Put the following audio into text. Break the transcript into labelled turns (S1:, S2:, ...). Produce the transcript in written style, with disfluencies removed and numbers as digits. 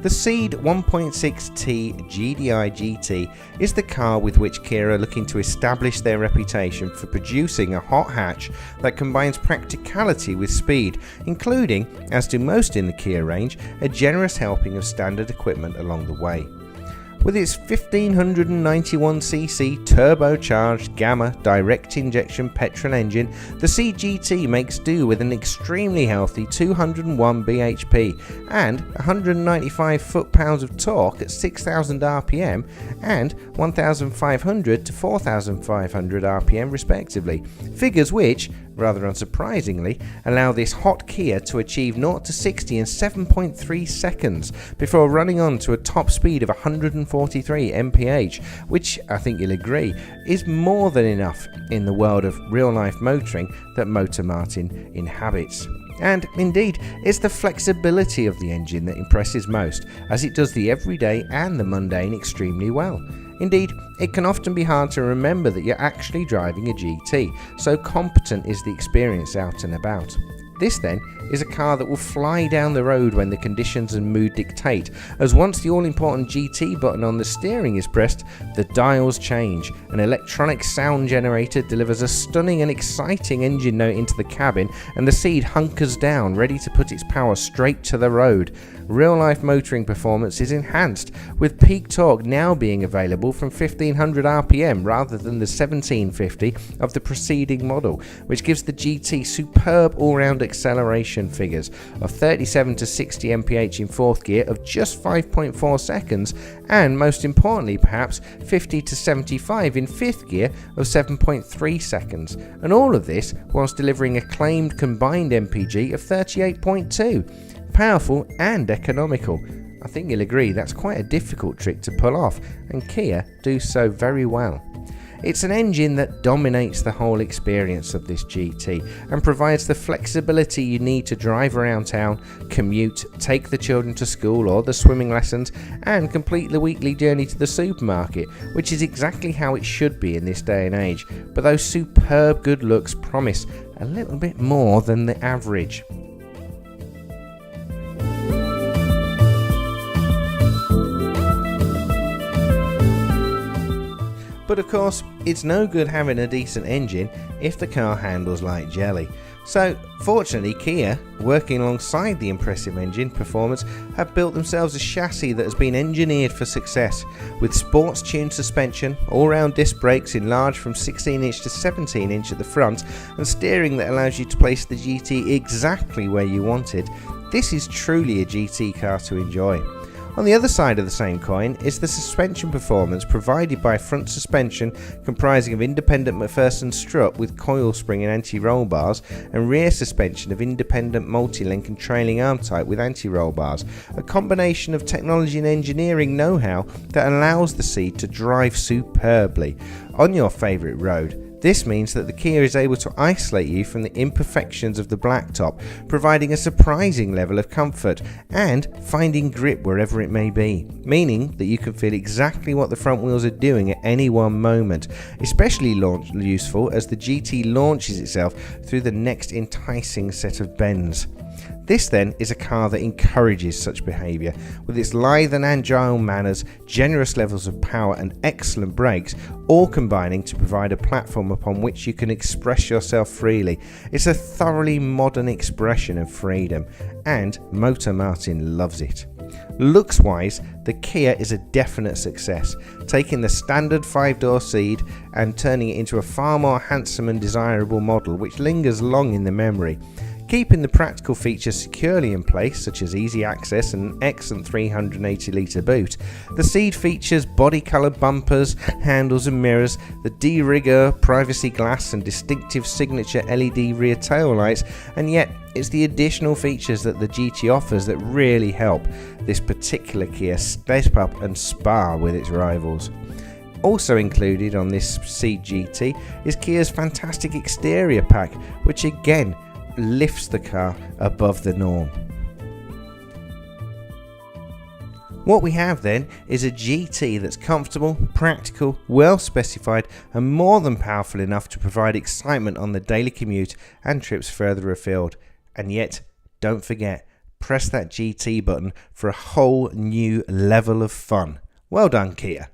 S1: The Cee'd 1.6T GDi GT is the car with which Kia are looking to establish their reputation for producing a hot hatch that combines practicality with speed, including, as do most in the Kia range, a generous helping of standard equipment along the way. With its 1591cc turbocharged Gamma direct injection petrol engine, the Cee'd GT makes do with an extremely healthy 201 bhp and 195 foot-pounds of torque at 6,000 rpm and 1,500 to 4,500 rpm respectively, figures which, rather unsurprisingly, allow this hot Kia to achieve 0 to 60 in 7.3 seconds before running on to a top speed of 143 mph, which, I think you'll agree, is more than enough in the world of real-life motoring that MotorMartin inhabits. And indeed, it's the flexibility of the engine that impresses most, as it does the everyday and the mundane extremely well. Indeed, it can often be hard to remember that you're actually driving a GT, so competent is the experience out and about. This then is a car that will fly down the road when the conditions and mood dictate, as once the all-important GT button on the steering is pressed, the dials change. An electronic sound generator delivers a stunning and exciting engine note into the cabin, and the Cee'd hunkers down, ready to put its power straight to the road. Real-life motoring performance is enhanced, with peak torque now being available from 1500 rpm rather than the 1750 of the preceding model, which gives the GT superb all-round acceleration figures of 37 to 60 mph in fourth gear of just 5.4 seconds, and most importantly perhaps 50 to 75 in fifth gear of 7.3 seconds, and all of this whilst delivering a claimed combined MPG of 38.2. Powerful and economical. I think you'll agree that's quite a difficult trick to pull off, and Kia do so very well. It's an engine that dominates the whole experience of this GT and provides the flexibility you need to drive around town, commute, take the children to school or the swimming lessons, and complete the weekly journey to the supermarket, which is exactly how it should be in this day and age, but those superb good looks promise a little bit more than the average. But of course, it's no good having a decent engine if the car handles like jelly. So fortunately, Kia, working alongside the impressive engine performance, have built themselves a chassis that has been engineered for success, with sports tuned suspension, all-round disc brakes enlarged from 16-inch to 17-inch at the front, and steering that allows you to place the GT exactly where you want it. This is truly a GT car to enjoy. On the other side of the same coin is the suspension performance provided by front suspension comprising of independent McPherson strut with coil spring and anti-roll bars, and rear suspension of independent multi-link and trailing arm type with anti-roll bars, a combination of technology and engineering know-how that allows the Cee'd to drive superbly on your favourite road. This means that the Kia is able to isolate you from the imperfections of the blacktop, providing a surprising level of comfort and finding grip wherever it may be, meaning that you can feel exactly what the front wheels are doing at any one moment, especially useful as the GT launches itself through the next enticing set of bends. This then is a car that encourages such behaviour, with its lithe and agile manners, generous levels of power and excellent brakes, all combining to provide a platform upon which you can express yourself freely. It's a thoroughly modern expression of freedom, and MotorMartin loves it. Looks wise, the Kia is a definite success, taking the standard 5-door Cee'd and turning it into a far more handsome and desirable model which lingers long in the memory. Keeping the practical features securely in place, such as easy access and an excellent 380-litre boot, the Cee'd features body-coloured bumpers, handles and mirrors, the de rigueur privacy glass and distinctive signature LED rear tail lights, and yet it's the additional features that the GT offers that really help this particular Kia step up and spar with its rivals. Also included on this Cee'd GT is Kia's fantastic exterior pack, which again lifts the car above the norm. What we have then is a GT that's comfortable, practical, well specified and more than powerful enough to provide excitement on the daily commute and trips further afield. And yet, don't forget, press that GT button for a whole new level of fun. Well done, Kia.